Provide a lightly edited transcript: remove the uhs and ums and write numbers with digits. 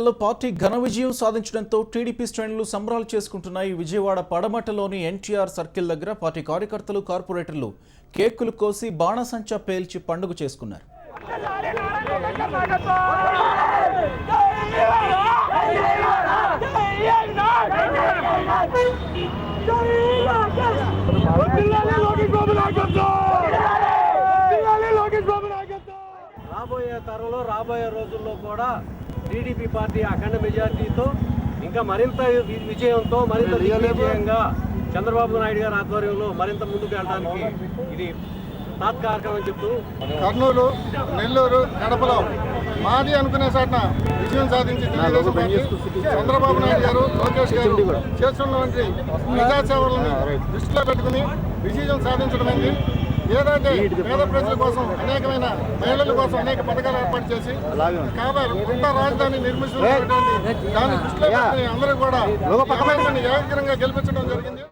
Party ఘన విజయం సాధించడంతో టీడీపీ శ్రేణులు సంబరాలు చేసుకుంటున్నాయి. విజయవాడ పడమటలోని ఎన్టీఆర్ సర్కిల్ దగ్గర పార్టీ కార్యకర్తలు, కార్పొరేటర్లు కేకులు కోసి బాణసంచా పేల్చి పండుగ చేసుకున్నారు. రాబోయే రోజుల్లో కూడా టీడీపీ పార్టీ అఖండ మెజార్టీతో ఇంకా మరింత విజయంతో మరింత విజయంగా చంద్రబాబు నాయుడు గారి ఆధ్వర్యంలో మరింత ముందుకు వెళ్ళడానికి ఇది తాత్కాలికం అని చెప్తూ కర్నూలు, నెల్లూరు, కడపలో మాది అనుకునే చోట విజయం సాధించి చంద్రబాబు నాయుడు గారు, లోకేష్ గారు చేస్తున్నటువంటి ప్రజాసేవలను దృష్టిలో పెట్టుకుని విజయం సాధించడమైంది. ఏదైతే పేద ప్రజల కోసం అనేకమైన మహిళల కోసం అనేక పథకాలు ఏర్పాటు చేసి కొత్త రాజధాని నిర్మిస్తున్నటువంటి దాన్ని దృష్టిలో పెట్టుకుని అందరూ కూడా ఏకగ్రంగా గెలిపించడం జరిగింది.